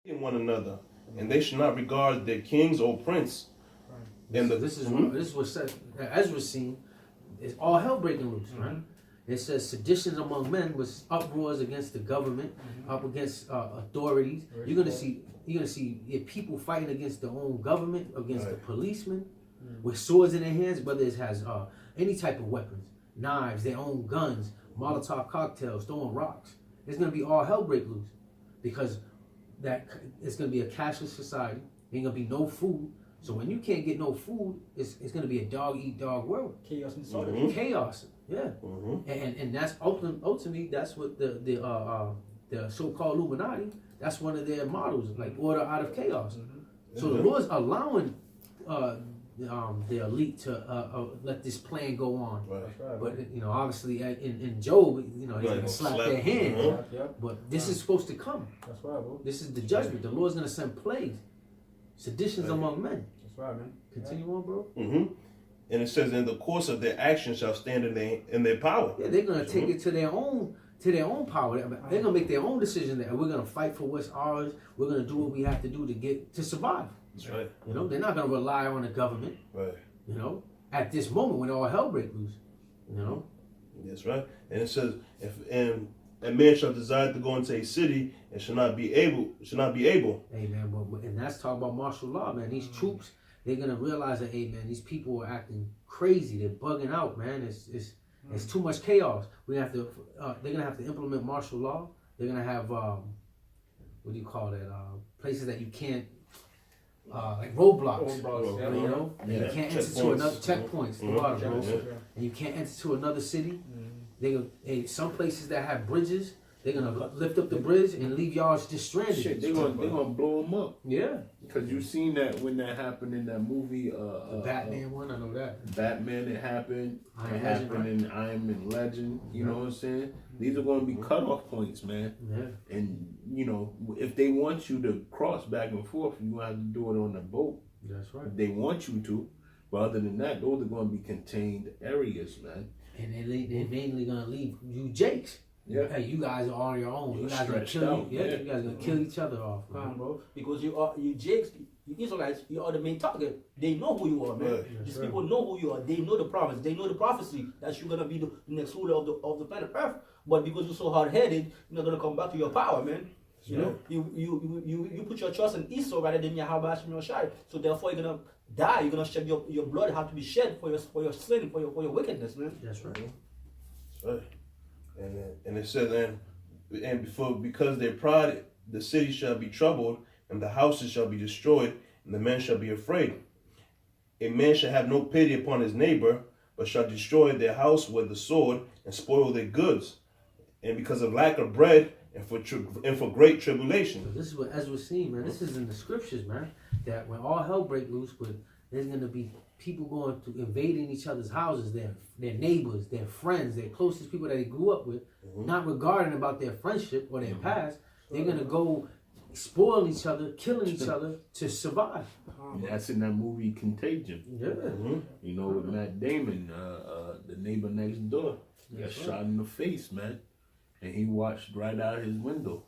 in one another, and they should not regard their kings or prince. Right. And this is what said, Ezra's seen. It's all hell breaking loose, right? It says seditions among men was uproars against the government, up against authorities. You're gonna see people fighting against their own government, against the policemen, with swords in their hands, whether it has any type of weapons, knives, their own guns, Molotov cocktails, throwing rocks. It's gonna be all hell break loose, because that it's gonna be a cashless society. Ain't gonna be no food. So when you can't get no food, it's gonna be a dog eat dog world. Chaos and disorder. Chaos, yeah. And that's ultimately that's what the so-called Illuminati. That's one of their models, like order out of chaos. So the Lord's allowing the elite to let this plan go on. Right. But obviously in Job, he's gonna slap their hands. But this is supposed to come. That's right, bro. This is the judgment. The Lord's gonna send plagues, seditions among men. That's right, man. Continue on, bro. And it says, in the course of their actions shall stand in their power. Yeah, they're gonna take it to their own power. They're gonna make their own decision that we're gonna fight for what's ours. We're gonna do what we have to do to survive. That's right. They're not gonna rely on the government. Right. At this moment when all hell breaks loose. That's right. And it says, if a man shall desire to go into a city and shall not be able. Hey man, and that's talking about martial law, man. These troops, they're gonna realize that, hey man, these people are acting crazy. They're bugging out, man. It's too much chaos. They're gonna have to implement martial law. They're gonna have what do you call that? Places that you can't like roadblocks. You can't enter to another checkpoints. And you can't enter to another city. Some places that have bridges, they're gonna lift up the bridge and leave y'all just stranded. Shit, they're gonna blow them up. Yeah. Cause you seen that when that happened in that movie. The Batman one, I know that. Batman, it happened. Iron It Legend, happened in Iron Man Legend. You know what I'm saying? These are gonna be cutoff points, man. Yeah. And if they want you to cross back and forth, you have to do it on the boat. That's right. If they want you to. But other than that, those are gonna be contained areas, man. And they're mainly gonna leave you Jakes. Yeah. Hey, you guys are on your own. You guys gonna stretched kill out, you. Yeah, you guys gonna kill each other off. Come on, bro. Because you Jakes, you Israelites, you are the main target. They know who you are, man. Right. These people know who you are. They know the promise. They know the prophecy that you're gonna be the next ruler of the planet Earth. But because you're so hard headed, you're not gonna come back to your power, man. You put your trust in Esau rather than Yahweh Hashem Yoshai. So therefore you're gonna die. You're gonna shed your blood have to be shed for your sin, for your wickedness, man. That's right. Right. And it says, because their pride, the city shall be troubled, and the houses shall be destroyed, and the men shall be afraid. A man shall have no pity upon his neighbor, but shall destroy their house with the sword, and spoil their goods, and because of lack of bread, and for great tribulation. So this is what Ezra's seeing, man. This is in the scriptures, man. That when all hell break loose, there's gonna be people going to invading each other's houses, their neighbors, their friends, their closest people that they grew up with, not regarding about their friendship or their past. They're gonna go spoil each other, killing each other to survive. That's in that movie Contagion. Yeah. With Matt Damon, the neighbor next door, got shot in the face, man, and he watched right out his window.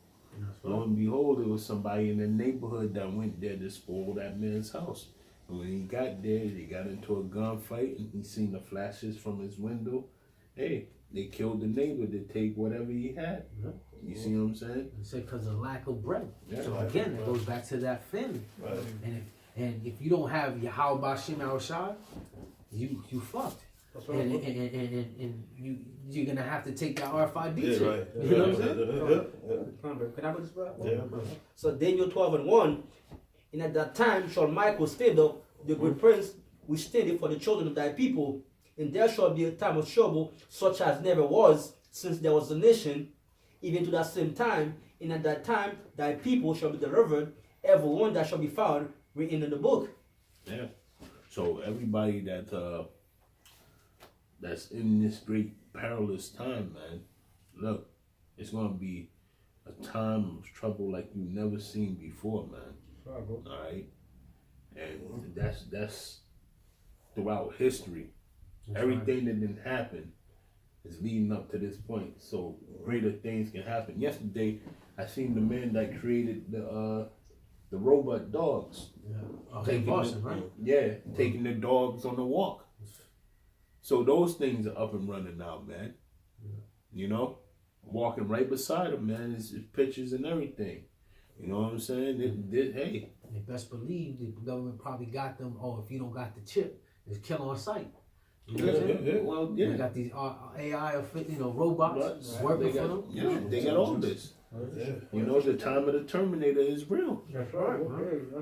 Lo and behold, it was somebody in the neighborhood that went there to spoil that man's house. When he got there, he got into a gunfight and he seen the flashes from his window. Hey, they killed the neighbor to take whatever he had. You see what I'm saying? They say because of lack of bread. Yeah, so again, it goes back to that family. Right. And if you don't have Yahweh Bashim Shai, you fucked. That's right. And you're gonna have to take that RFID chip. Right. You know what I'm saying? Can I put this back? Yeah. So Daniel 12:1, and at that time shall Michael stand up, the great prince, which standeth for the children of thy people, and there shall be a time of trouble, such as never was since there was a nation, even to that same time, and at that time thy people shall be delivered, every one that shall be found written in the book. Yeah. So everybody that's in this great perilous time, man, look, it's gonna be a time of trouble like you've never seen before, man. All right, and that's throughout history. Everything that didn't happen is leading up to this point. So greater things can happen. Yesterday, I seen the man that created the the robot dogs. Yeah. Oh, Taking Boston, the, right? Yeah, taking the dogs on the walk. So those things are up and running now, man. You know, walking right beside them, man. It's pictures and everything. You know what I'm saying? Hey, They best believe the government probably got them. Oh, if you don't got the chip, it's kill on sight. You know what I'm saying? well, They yeah. got these AI, robots working They for got, them. yeah, they got all this. Yeah. You know, the time of the Terminator is real. That's right.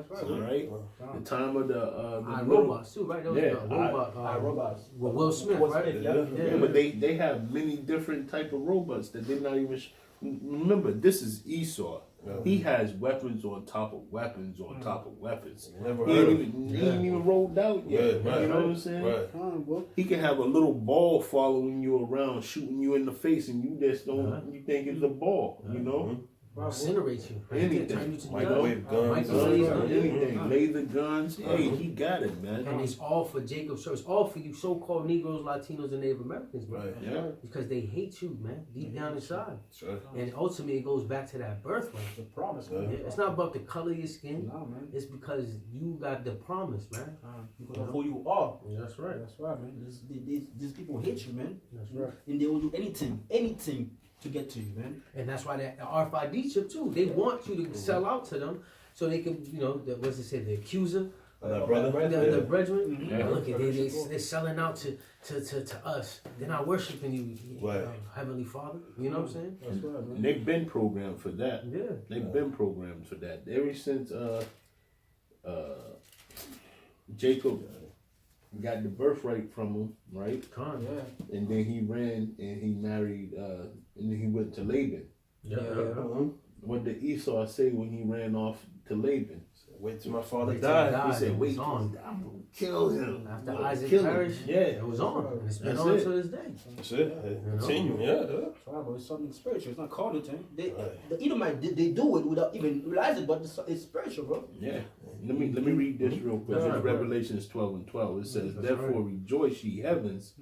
That's All right, the time of the Robots too, right? Those Yeah, Robots. With Will Smith, Will right? Smith, Yeah, but they have many different type of robots that they're not even. Remember, this is Esau. He has weapons on top of weapons on top of weapons. Never He heard ain't of it. even rolled out yet. Right, You know what I'm saying? Right. He can have a little ball following you around, shooting you in the face, and you just don't. You think it's a ball. You know. Incinerate you. Anything. Turn you to Microwave guns. Microwave Guns, guns. anything, laser guns. Hey, he got it, man. And it's all for Jacob's church. All for you so-called Negroes, Latinos, and Native Americans, man. Right. Yeah. Because they hate you, man, deep down inside. That's right. And ultimately, it goes back to that birthright. The promise, Yeah. man. It's not about the color of your skin. No, man. It's because you got the promise, man. Because of who you are. That's right. That's right, man. These people hate you, man. That's right. And they will do anything to get to you, man. And that's why that RFID chip too. They want you to sell out to them so they can, what's it say? The accuser, That brother. the brethren. Yeah. Look at they're selling out to us. They're not worshiping you, Right. Heavenly Father. You know what I'm saying? That's right, man. And they've been programmed for that. Yeah. They've been programmed for that ever since Jacob got the birthright from him, right? Con. Yeah. And then he ran and he married, and then he went to Laban. Yeah. What did Esau say when he ran off to Laban? Wait till my father Wait till he died. died. He said, It "Wait, was on. I'm gonna kill him." After I'm gonna Isaac kill him." perished, Yeah, it was on. And it's been That's on it. to this day. That's it. Continue. Yeah. That's right, but it's something spiritual. It's not carnal thing. Right. The Edomite, they do it without even realizing, but it's spiritual, bro. yeah. Let me read this real quick. That's It's right. Revelations 12:12. It says, That's "Therefore right. rejoice, ye heavens,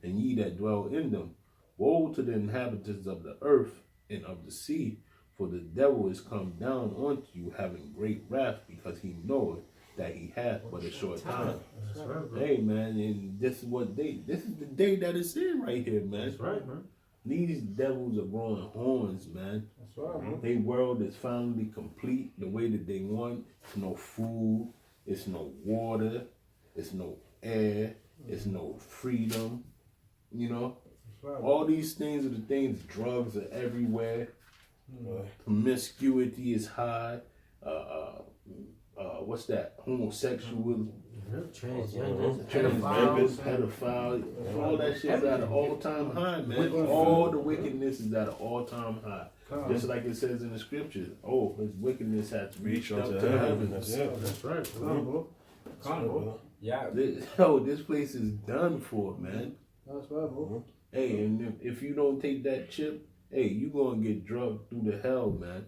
and ye that dwell in them. Woe to the inhabitants of the earth and of the sea, for the devil is come down unto you, having great wrath, because he knoweth that he hath but a short time." That's right, bro. Hey man, and this is the day that it's in right here, man. That's right, man. These devils are growing horns, man. That's right, man. Their world is finally complete the way that they want. It's no food, it's no water, it's no air, it's no freedom. You know? That's right. All these things are the things, drugs are everywhere. Right. Promiscuity is high. What's that? Homosexual, Yeah, transgenders, pedophiles, pedophiles. all that shit is at an all-time high, man. All the wickedness is at an all-time high. Just like it says in the scriptures, his wickedness has reached up to heaven. That's it. That's right, Come bro. on, bro. Come on, bro. Yeah. This place is done for, man. That's right, bro. Hey, and if you don't take that chip, hey, you gonna get drugged through the hell, man.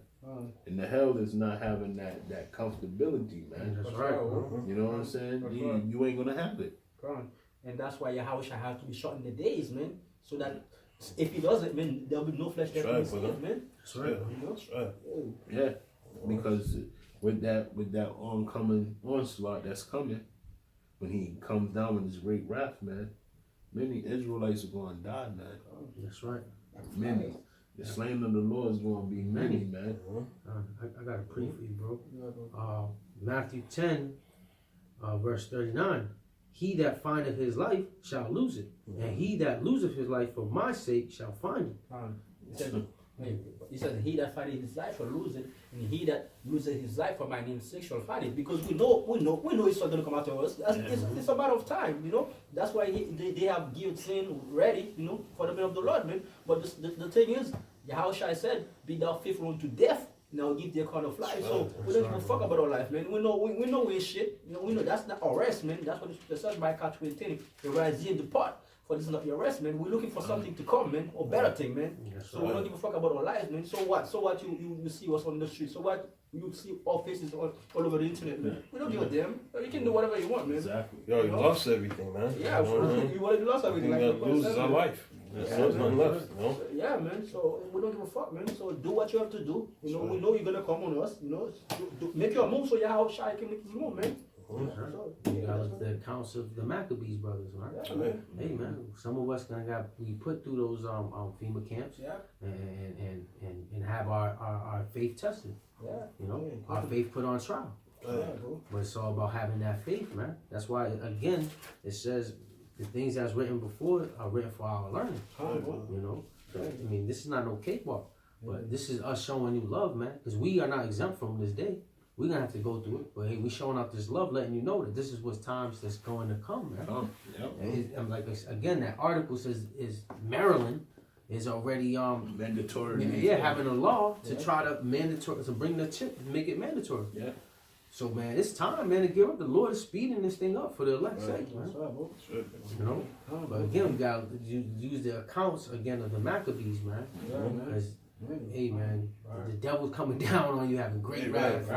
And the hell is not having that comfortability, man. That's right, bro. You know what I'm saying? That's You, right. you ain't gonna have it. Come on. And that's why Yahweh shall have to be shortened the days, man. So that if he doesn't, man, there'll be no flesh that That's can right, save, brother. man. That's right. You know? That's right. Yeah, because with that oncoming onslaught that's coming, when he comes down with his great wrath, man, many Israelites are going to die, man. That's right. Many. The slain of the Lord is going to be many, man. I got a pre for you, bro. Matthew 10, verse 39. He that findeth his life shall lose it, and he that loseth his life for my sake shall find it. He said, he that findeth his life shall lose it, and he that loseth his life for my name's sake shall find it. Because we know it's not going to come after us. It's a matter of time, you know. That's why they have guillotine ready, you know, for the men of the Lord, man. But the thing is, Yahushua said, "Be thou faithful unto death, now give the account of life." So we don't give a fuck about our life, man. We know we ain't shit. You know, we know that's not our rest, man. That's what the says by Cat 20. The rise and depart. For this is not your rest, man. We're looking for something to come, man, or better thing, man. So we don't give a fuck about our lives, man. So what? You see us on the street. So what? You see our faces all over the internet, man. We don't give a damn. You can do whatever you want, man. Exactly. Yo, you lost everything, man. Yeah, You know what I mean? you want to lose everything. Everything that loses our life. So there's nothing left, you know? Yeah, man. So we don't give a fuck, man. So do what you have to do. You know, we know you're gonna come on us. You know, make your move so your house shy can make his move, man. So, You got the accounts of the Maccabees brothers, right? yeah, man. Hey man, some of us we put through those FEMA camps Yeah, and have our faith tested. yeah. You know, our faith put on trial. Yeah, bro. But it's all about having that faith, man. That's why again it says the things that's written before are written for our learning. You know, so, I mean, this is not no cakewalk, but this is us showing you love, man. Because we are not exempt from this day. We're gonna have to go through it, but hey, we showing out this love, letting you know that this is what times that's going to come, man. And like again, that article says is Maryland is already mandatory. having a law to try to bring the chip, make it mandatory. Yeah. So man, it's time, man, to give up. The Lord is speeding this thing up for the elect's sake, man. You know, but again, we gotta use the accounts again of the Maccabees, man. Because hey, man, the devil's coming down on you having great wrath.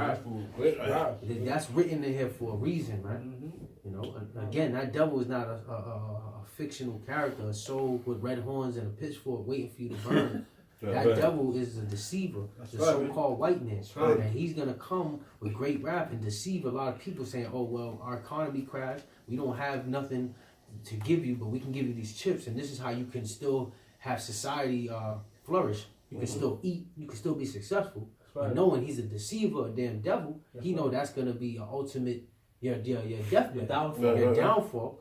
That's written in here for a reason, man. You know, again, that devil is not a fictional character, a soul with red horns and a pitchfork waiting for you to burn. That devil is a deceiver, the so-called white man. And he's going to come with great wrath and deceive a lot of people saying, oh, well, our economy crashed. We don't have nothing to give you, but we can give you these chips. And this is how you can still have society flourish. You can still eat. You can still be successful. But knowing he's a deceiver, a damn devil, he know that's going to be your ultimate, your death, your downfall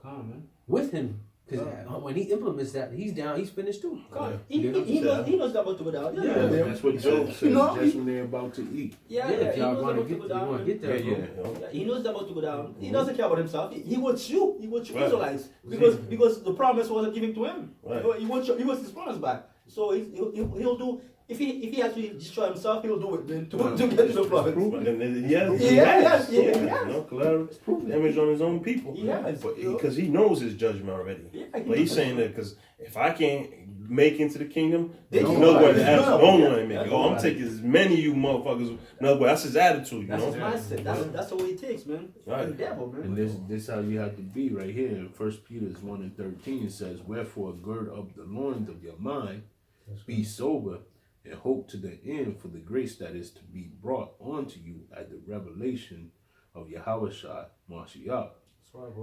with him. Because when he implements that, he's down, he's finished too. He knows about to go down. That's what Job said, just when they're about to eat. If y'all want to get there, he knows about to go down. He doesn't care about himself. He wants you. He wants you Israelites. Because the promise wasn't given to him. He wants his promise back. So he'll do. If he has to destroy himself, he'll do it then to get to the promise. No, collateral damage on his own people. Because he knows his judgment already. But he's saying that because if I can't make into the kingdom, then nobody don't want to make it. I'm taking as many of you motherfuckers. No, but that's his attitude, you know. That's his mindset. That's the way he takes, man. Right. The devil, man. And this how you have to be right here. In 1 Peter 1:13 it says, wherefore gird up the loins of your mind, be sober, and hope to the end for the grace that is to be brought onto you at the revelation of Yahushua Mashiach.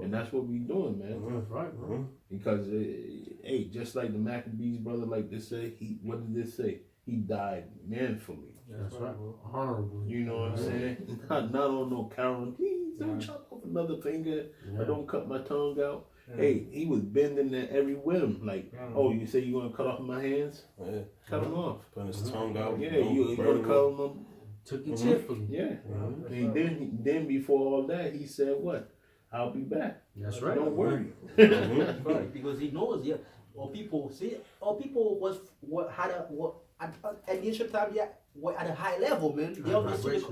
And that's what we doing, man. That's right, bro. Because, hey, just like the Maccabees brother, like they say, what did they say? He died manfully. That's right, honorable. You know what I'm saying? Not on no Karen, please don't chop off another finger or don't cut my tongue out. Hey, he was bending at every whim. Like, oh, you say you're going to cut off my hands? Cut them off. Putting his tongue out. Yeah, you're going to cut them off. Took it cheerfully. Yeah. And then before all that, he said what? I'll be back. That's right. Don't worry. Right, because he knows, or people at the ancient time, were at a high level, man. They understood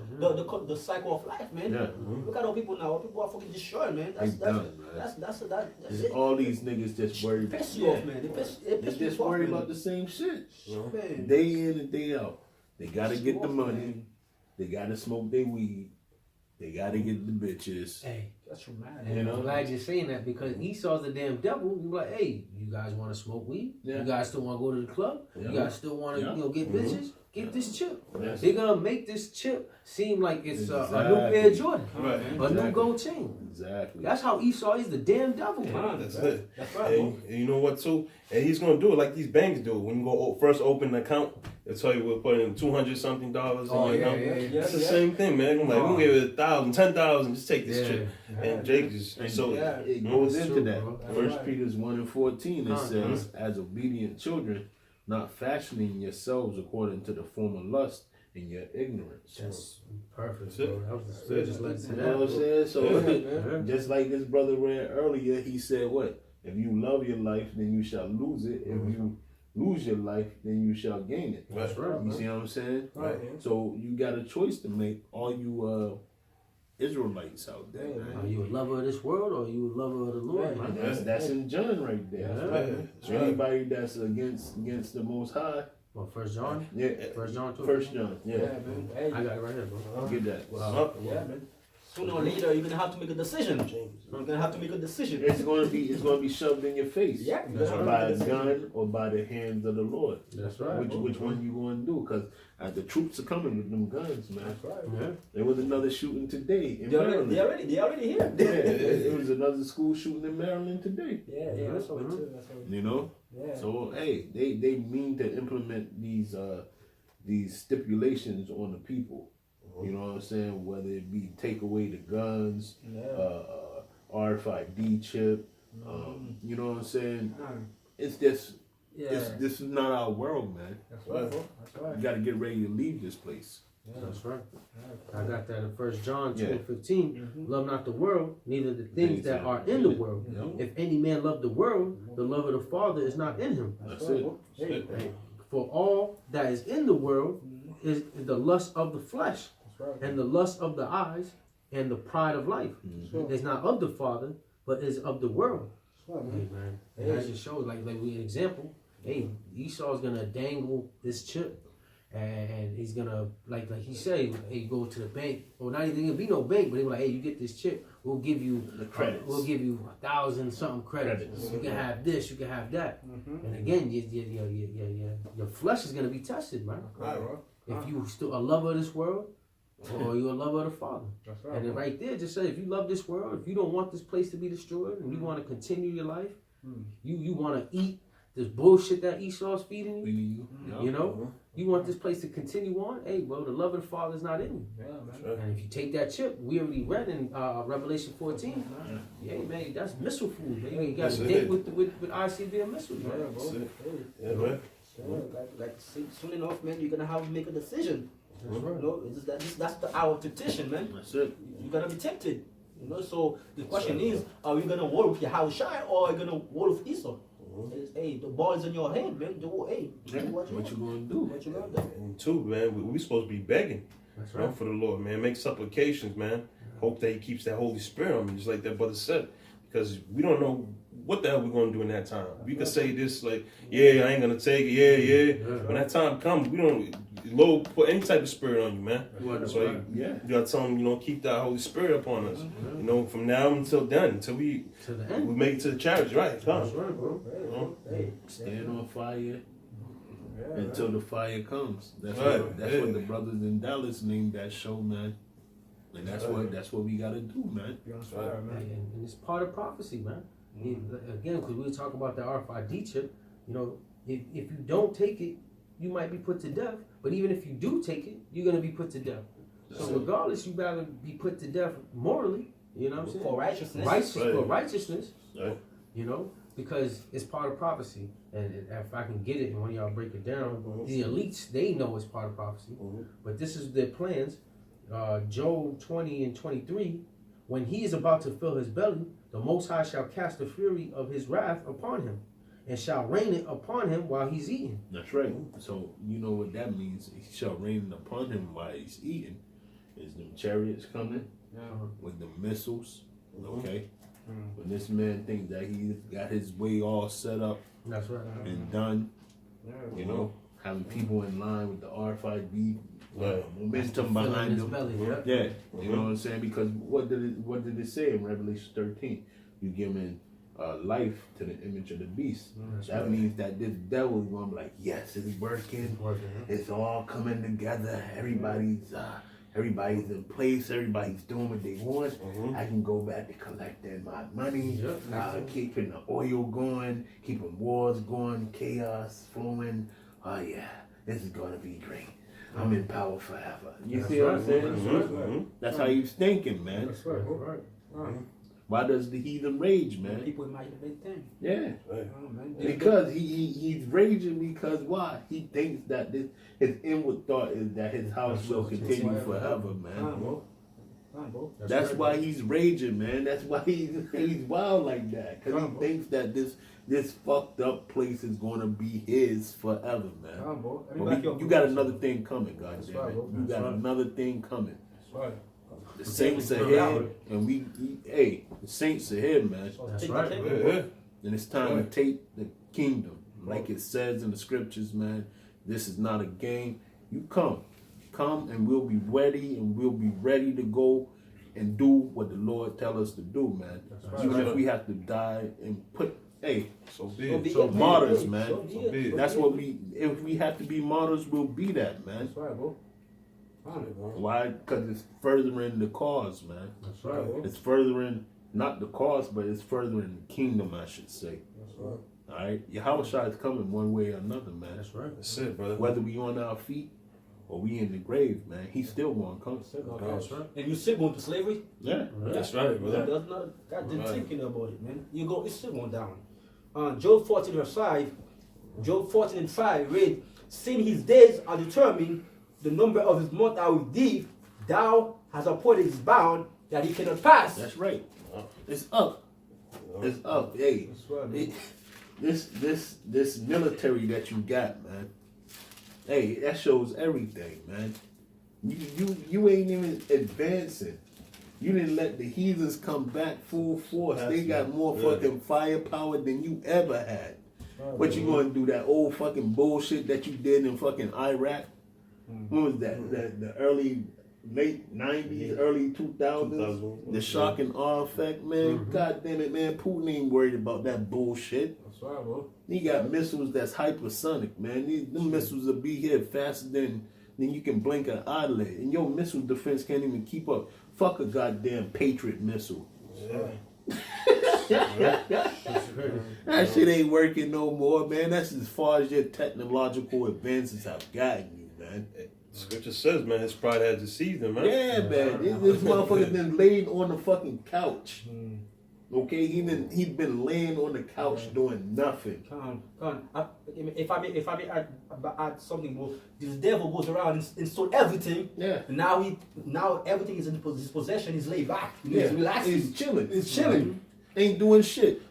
the cycle of life, man. Look at all people now. People are fucking destroyed, man. That's it. All these niggas just worried. They piss you off, man. They just worried about the same shit. Day in and day out. They gotta get the money. They gotta smoke their weed. They gotta get the bitches. Hey, that's mad. And I'm glad you're saying that because Esau's the damn devil. He's like, hey, you guys want to smoke weed? You guys still want to go to the club? You guys still want to get bitches? Get this chip. They're gonna make this chip seem like it's a new pair of Jordan, a new gold chain. Exactly. That's how Esau is the damn devil. That's it. That's right. And you know what too? And he's gonna do it like these banks do. When you go first open an account, they'll tell you we'll put in $200 something in your account. That's the same thing, man. I'm like, we'll give it $1,000, $10,000. Just take this chip. And Jake just it goes into that. 1 Peter 1:14 it says, as obedient children, not fashioning yourselves according to the former lust in your ignorance. That's perfect, bro. That was the spirit just led to that. You know what I'm saying? So just like this brother read earlier, he said what? If you love your life, then you shall lose it. If you lose your life, then you shall gain it. That's right. You see what I'm saying? Right. So you got a choice to make. All you Israelites out there, man. Are you a lover of this world or are you a lover of the Lord? Right. That's in John right there. So anybody that's against the Most High. Well, 1 John? Yeah. 1 John too. 1 John. Yeah. Man. Hey, I got it right here, bro. Get that. man. sooner or later you're gonna have to make a decision. You're gonna have to make a decision. It's gonna be shoved in your face. Yeah, That's right. By a gun or by the hands of the Lord. That's right. Which one you gonna do? Because the troops are coming with them guns, man. That's right. Yeah. There was another shooting today in They Maryland. already here. Yeah, it was another school shooting in Maryland today. Yeah, that's how it is. That's how it is. You know. Yeah. So hey, they mean to implement these stipulations on the people. You know what I'm saying? Whether it be take away the guns, RFID chip. You know what I'm saying? It's just this is not our world, man. That's right, bro. That's right. You got to get ready to leave this place. That's right. I got that in 1 John Yeah. 2:15. Love not the world, neither the things that are in the world. If any man love the world, the love of the Father is not in him. That's it. Right? For all that is in the world is the lust of the flesh, and the lust of the eyes, and the pride of life. It's not of the Father, but is of the world. Hey, man. And that just shows, like we an example. Hey, Esau's gonna dangle this chip, and he's gonna like he said, hey, go to the bank, or not even gonna be no bank, but he was like, hey, you get this chip, we'll give you The credits. we'll give you 1,000 something credits. You can have this, you can have that, and again, your flesh is gonna be tested, man. Right, bro. If you still a lover of this world, or you're a lover of the Father. That's right. And then right there, just say, if you love this world, if you don't want this place to be destroyed, and you want to continue your life, you want to eat this bullshit that Esau's feeding you, you know, you want this place to continue on, hey, well, the love of the Father is not in you. Yeah, man. And if you take that chip, we already read in Revelation 14, yeah, man, that's missile food, man. You got to date with ICBM missiles, man. Yeah, bro. Yeah, man. Like soon enough, man, you're gonna have to make a decision. That's right. You know, that's the hour of temptation, man. That's it. You're gonna be tempted. You know, so the question is, are you gonna war with your house shy, or are you gonna war with Esau? Hey, the ball is in your hand, man. Do what you What you gonna do? What you gonna do? And two, man, we supposed to be begging, That's you know, right. for the Lord, man. Make supplications, man. Hope that He keeps that Holy Spirit on me, just like that brother said, because we don't know what the hell we're gonna do in that time. We could say this like, yeah, I ain't gonna take it, yeah. When that time comes, we don't Lord put any type of spirit on you, man. So you gotta tell them, you know, keep that Holy Spirit upon us. You know, from now until then, until we To the end. make it to the chariots, right? Come. That's right, bro. Hey, Stand on fire until the fire comes. That's Right. what the brothers in Dallas named that show, man. And that's what we gotta do, man. be on fire, man. And it's part of prophecy, man. Again, because we were talking about the RFID chip, you know, if you don't take it, you might be put to death. But even if you do take it, you're going to be put to death. So regardless, you rather be put to death morally, you know what I'm saying? For righteousness. For righteousness, Right. you know, because it's part of prophecy. And if I can get it and one of y'all break it down, the elites, they know it's part of prophecy. But this is their plans. Job 20 and 23, when he is about to fill his belly, the Most High shall cast the fury of his wrath upon him, and shall rain it upon him while he's eating. That's right. So you know what that means. He shall rain upon him while he's eating. Is them chariots coming with the missiles? Okay. When this man thinks that he's got his way all set up That's right. and done, you know, having people in line with the RFID momentum behind his them. belly, Yeah, you know what I'm saying? Because what did it say in Revelation 13? You give in life to the image of the beast. That means that this devil is going to be like, yes, it's working. It's all coming together. Everybody's in place. Everybody's doing what they want. I can go back to collecting my money, keeping the oil going, keeping wars going, chaos flowing. Oh yeah, this is going to be great. I'm in power forever. You see what I'm saying? That's how he's thinking, man. That's right. Why does the heathen rage, man? People imagine a big thing. Yeah. Right. Oh, man. Because he's raging because why? He thinks that his inward thought is that his house will continue forever, man. That's why he's raging, man. That's why he's wild like that. Because he thinks that this fucked up place is gonna be his forever, man. But you got another thing coming, goddamn it. You got another thing coming. That's right. The saints are here, and the saints are here, man. That's right. And it's time to take the kingdom. Like it says in the scriptures, man, this is not a game. You come and we'll be ready, and we'll be ready to go and do what the Lord tell us to do, man. right. Even if we have to die and put, hey, So be it. so martyrs, man. So be it. That's what if we have to be martyrs, we'll be that, man. That's right, bro. Why? Because it's furthering the cause, man. That's right, bro. It's furthering, not the cause, but it's furthering the kingdom, I should say. That's right. All right? Yahweh is coming one way or another, man. That's right. That's it, brother. Whether we on our feet or we in the grave, man, he's still going to come. That's right. And you still going to slavery? Yeah. That's right, brother. That's not, God didn't Right. thinking about it, man. It's still going down. Job 14 verse 5, Job 14 and 5 read, seeing his days are determined, the number of his months are with thee, thou hast appointed his bound that he cannot pass. That's right. It's up. It's up. Hey, That's right, man. this military that you got, man. Hey, that shows everything, man. You ain't even advancing. You didn't let the heathens come back full force. They got more fucking firepower than you ever had. What you gonna do? That old fucking bullshit that you did in fucking Iraq? When was that? The late 90s, early 2000s? The shock and awe effect, man. God damn it, man. Putin ain't worried about that bullshit. That's right, bro. He got missiles that's hypersonic, man. Them missiles will be here faster than you can blink an eyelid. And your missile defense can't even keep up. Fuck a goddamn Patriot missile. That shit ain't working no more, man. That's as far as your technological advances have gotten you, man. Scripture says, man, his pride has deceived him, man. Yeah, man. This motherfucker been laying on the fucking couch. Okay, he been laying on the couch doing nothing. Come on. If I may add something more, this devil goes around and stole everything. Yeah. And now everything is in his possession. He's laid back. He's relaxing. He's chilling. He's chilling. Ain't doing shit.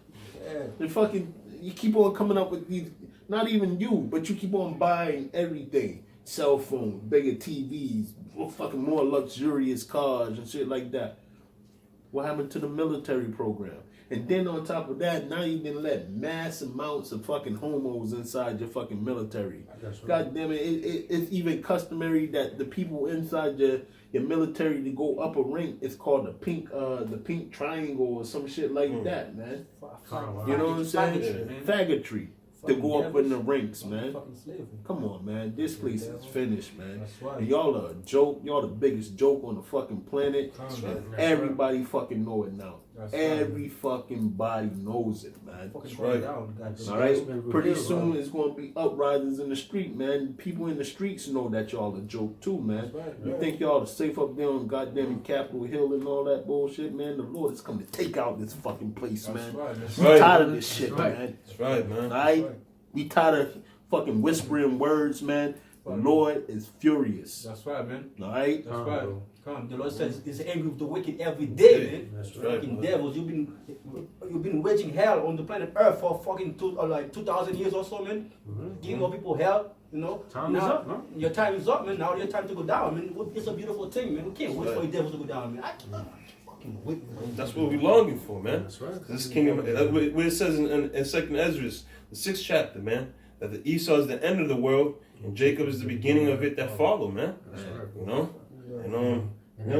Yeah. And fucking, you keep on coming up with these. Not even you, but you keep on buying everything. Cell phones, bigger TVs, fucking more luxurious cars and shit like that. What happened to the military program? And then on top of that, now you didn't let mass amounts of fucking homos inside your fucking military. Right. God damn it, it's even customary that the people inside your military to go up a rank, it's called the pink triangle or some shit like that, man. You know what I'm saying? Faggotry. To go up in the ranks, man. Fucking slavery. Come on, man. This place is finished, man. That's right. And y'all are a joke. Y'all the biggest joke on the fucking planet. That's right. Everybody fucking know it now. That's right. Every fucking body knows it, man. Fucking right. down, goddamn. All right. been Pretty revealed, soon right? it's gonna be uprisings in the street, man. People in the streets know that y'all a joke too, man. That's right, You right. think y'all are safe up there on goddamn Capitol Hill and all that bullshit, man? The Lord is coming to take out this fucking place, That's man. right. That's We right. tired of this shit, right. man. That's right, man. All right. right. We tired of fucking whispering words, man. The Lord is furious. That's right, man. All right? That's Come on, right. bro. Come on. The Lord says he's angry with the wicked every day, man. That's right. Fucking devils, you've been waging hell on the planet Earth for fucking 2,000 years or so, man. Giving all people hell, you know. Time is Now, up, man. Your time is up, man. Now your time to go down, man. It's a beautiful thing, man. We can't wait for the devils to go down, man. I can't fucking wait, man. That's what we're longing for, man. That's right. This kingdom, where it says in Second Ezra, the 6th chapter, man, that the Esau is the end of the world and Jacob is the beginning of it that follow, man. That's right. You know, and And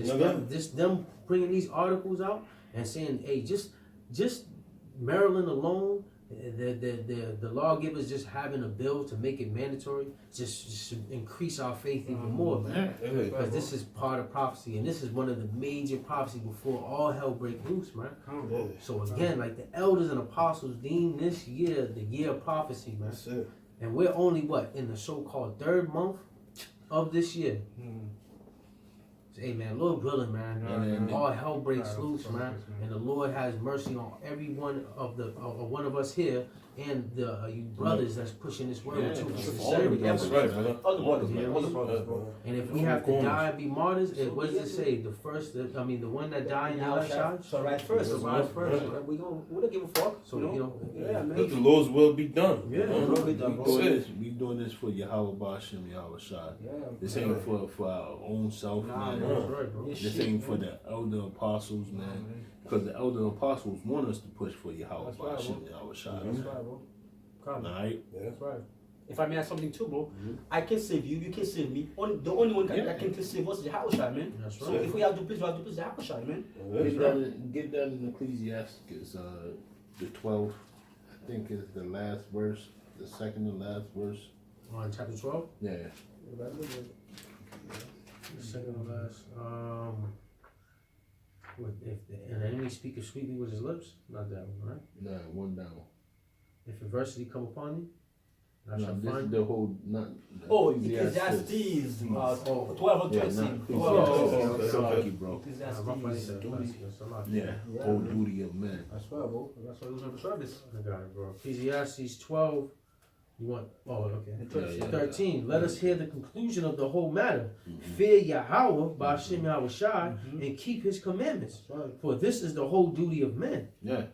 yeah, just them bringing these articles out and saying, hey, just Maryland alone, the lawgivers just having a bill to make it mandatory, just should increase our faith even more, man. Because this is part of prophecy, and this is one of the major prophecies before all hell break loose, man. So again, like the elders and apostles deem this year the year of prophecy, man. That's it. And we're only in the so-called 3rd month of this year. Hey man, Lord willing, man, all hell breaks loose, man, and the Lord has mercy on every one of one of us here, and you brothers that's pushing this word with you. That's right, brother. Other brothers, Yeah, man. Other brothers, bro. And if we have to die and be martyrs, what does it say? The one that died in the left side So right first. shall rise first. We don't give a fuck. So Yeah, man. Let the Lord's will be done. Yeah. You know? Lord be done, bro. We doing this for Yahweh Bashem, Yahweh Shai. Yeah. This ain't for our own self, Nah, man. That's right, bro. This This shit, ain't for man. the elder apostles, man. Because the elder apostles want us to push for Yahweh That's right, Bashem, Yahweh Shai. That's right, bro. Come on. Alright? That's right. if I may add something too, bro, I can save you, you can save me. The only one that can save us is the house shot, man. That's So right. if we have to please, we have to please the house shot, man. Get that in Ecclesiastes, the 12th, I think is the last verse, the second to last verse. On chapter 12? Yeah. Second to last. If the enemy speaketh sweetly with his lips, not that one, right? Nah, one down. If adversity come upon thee, I No, shall this is find. the whole, not. Oh, Ecclesiastes 12 or Yeah, 13. not okay. Sorry, bro. Ecclesiastes. Yeah, whole duty of man. That's right, bro. That's why we was on the service. I got it, bro. Ecclesiastes 12. You want? Oh, okay. Yeah. 13. Let us hear the conclusion of the whole matter. Fear Yahweh by Hashem Yahweh Shai and keep his commandments. For this is the whole duty of men. Yeah.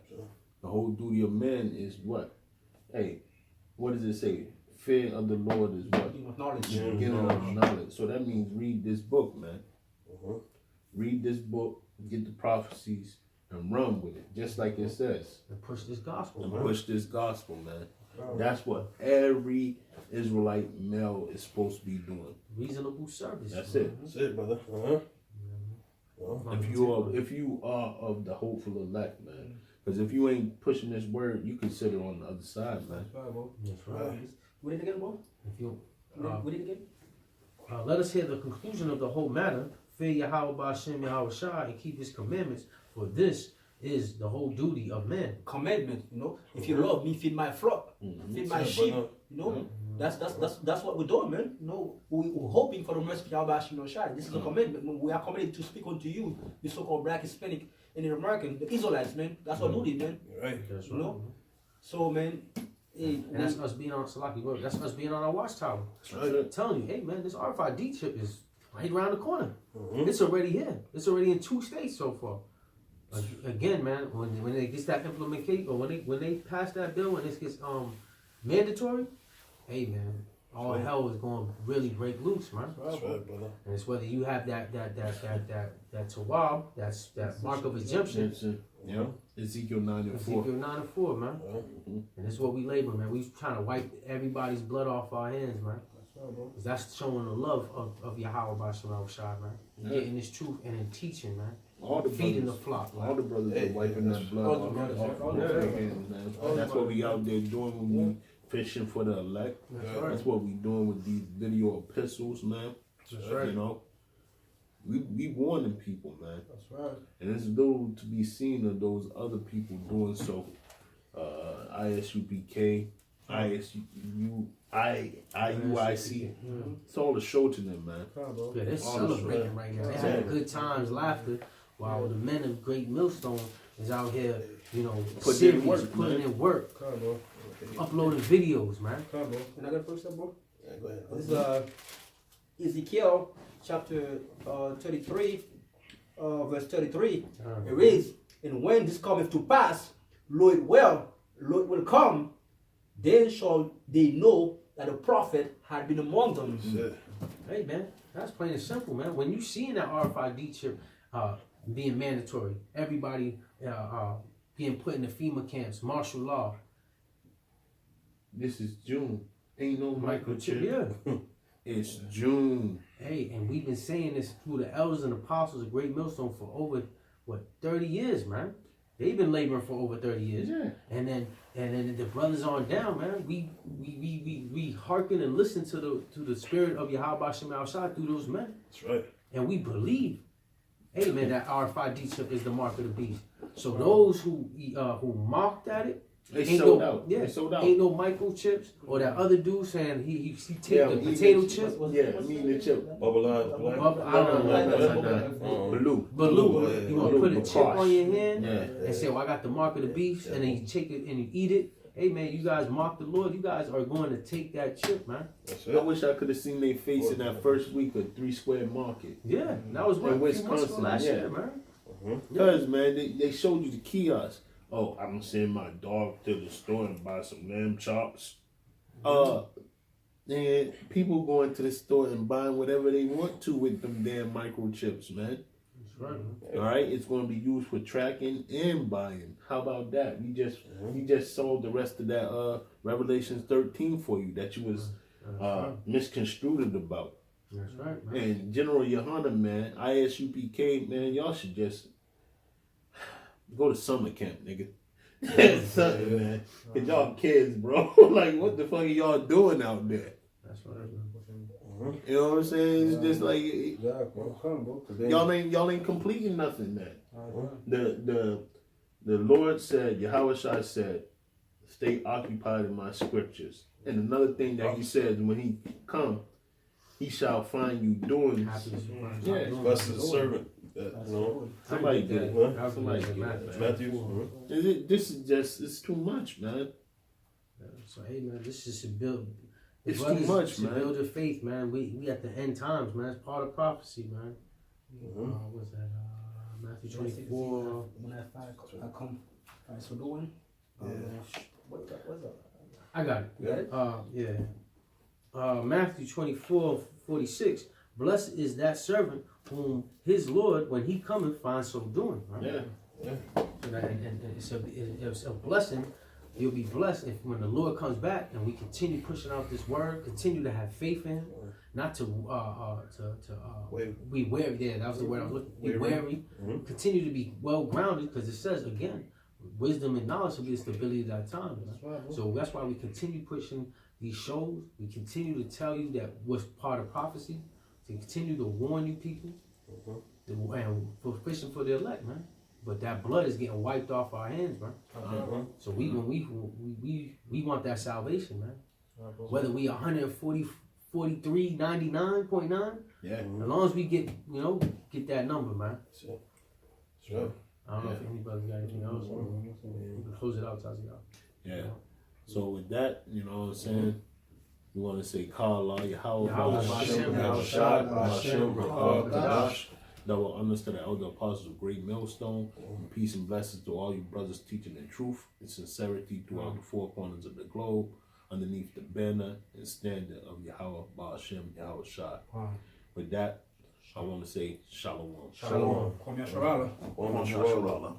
The whole duty of man is what? Hey, what does it say? Fear of the Lord is what? Beginning of knowledge. Beginning of knowledge. So that means read this book, man. Read this book, get the prophecies, and run with it, just like it says. And push this gospel, And man. push this gospel, man. That's what every Israelite male is supposed to be doing. Reasonable service. That's it. That's it, brother. If you are of the hopeful elect, man. Because if you ain't pushing this word, you consider on the other side, man. That's right, bro. That's right. Read it again, bro. If you, Read it again. let us hear the conclusion of the whole matter. Fear Yahweh by Hashem Yahweh Shai and keep his commandments. For this is the whole duty of man. Commandment, you know. If you love me, feed my flock, feed my sheep. You know, that's what we're doing, man. You know, we're hoping for the mercy of Yahweh Hashem Yahweh Shai. This is a commandment. We are commanded to speak unto you, the so-called Black, Hispanic, and the American, the Israelites, man. That's our duty, man. Right. That's You know. So, man. Hey, And that's us being on Salaki work. That's us being on our watchtower. That's right. Telling you, hey man, this RFID chip is right around the corner. It's already here. It's already in 2 states so far. Again, man, when it gets that implementation, or when they pass that bill and it gets mandatory, hey man, all hell is going to really break loose, man. That's right, brother. And it's whether you have that tawab, that's that mark of exemption. Yeah. Ezekiel 9 and 4. Ezekiel 9 and 4, man. And that's what we labor, man. We trying to wipe everybody's blood off our hands, man. Cause that's showing the love of Yahweh by Shalom Shai, man. Getting this truth and in teaching, man. All the Feeding the brothers, flock, all the brothers are wiping that blood all the off brothers, off their hands, man. That's what we out there doing when we fishing for the elect. That's what we doing with these video epistles, man. That's right. You know, we warning people, man. That's right. And it's little to be seen of those other people doing so. ISUPK, IUIC. It's all a show to them, man. Yeah, they're All celebrating right now. They're having good times, laughter, while the men of Great Millstone is out here, you know, Putting in serious, work, putting man. in work, uploading videos, man. Can I get first step, bro? Yeah, go ahead. This is Ezekiel chapter 33, verse 33. It reads, and when this cometh to pass, lo it will come, then shall they know that a prophet had been among them. That's it. Hey, man, that's plain and simple, man. When you seeing that RFID chip being mandatory, everybody being put in the FEMA camps, martial law. This is June. Ain't no microchip. Yeah. It's June. Hey, and we've been saying this through the elders and apostles of Great Millstone for over 30 years, man. They've been laboring for over 30 years. Yeah. And then the brothers on down, man. We hearken and listen to the spirit of Yahweh Shem Shai through those men. That's right. And we believe, hey man, that RFID chip is the mark of the beast. So those who mocked at it, They ain't sold no, out. Yeah, They sold out. ain't no microchips or that other dude saying he take the potato chip. Yeah, I mean the chip. Bubble black. I don't know. Blue. Blue. You gonna put a chip Bosh. on your hand Yeah. and say, well, I got the mark of the beast, and then you take it and you eat it. Hey man, you guys mock the Lord. You guys are going to take that chip, man. That's I it. wish I could have seen their face in that first week of 3 Square Market. Yeah, that was what In a few months ago Wisconsin, last yeah. year, man. Because, man, they showed you the kiosk. Oh, I'm going to send my dog to the store and buy some lamb chops. And people going to the store and buying whatever they want to with them damn microchips, man. right, man. All right, it's going to be used for tracking and buying. How about that? We just sold the rest of that Revelations 13 for you that you was misconstrued about. That's right, man. And General Yohana, man, ISUPK, man, y'all should just go to summer camp, nigga. Something, man. Cause y'all kids, bro. Like, what the fuck are y'all doing out there? That's right, man. You know what I'm saying? It's just like Y'all y'all ain't completing nothing, man. The Lord said, Yahushua said, stay occupied in my scriptures. And another thing that he says, when he come, he shall find you doing. Yeah. Blessed is the servant. Somebody did it. Huh? Somebody did it. Matthew. This is just, it's too much, man. So hey, man, this is to build. It's too brothers much, to man. build your faith, man. We at the end times, man. It's part of prophecy, man. What's that? Matthew 24. When I come, find so doing. What's that? I got it. You got it? Yeah. Matthew 24:46. Blessed is that servant whom his Lord, when he cometh, finds so doing. Right? Yeah. So that, and it's a blessing. You'll be blessed if when the Lord comes back and we continue pushing out this word, continue to have faith in him, not to be wary. Yeah, that was the word I was looking for. Be wary. Continue to be well grounded, because it says again, wisdom and knowledge will be the stability of that time. Right? So that's why we continue pushing these shows. We continue to tell you that what's part of prophecy, to continue to warn you people, and for fishing for the elect, man. But that blood is getting wiped off our hands, man. So we want that salvation, man. Whether we 143.99.9, Yeah. as long as we get that number, man. Sure. I don't know if anybody's got anything else. We can close it out, Tazi. Yeah. So with that, you know what I'm saying? We want to say Kala, Yahweh, double honors to the elder apostles of Great Millstone, and peace and blessings to all you brothers teaching the truth and sincerity throughout the four corners of the globe, underneath the banner and standard of Yahweh Ba'ashem Yahweh Shai. With that, I want to say Shalom. Shalom. Shalom. Shalom.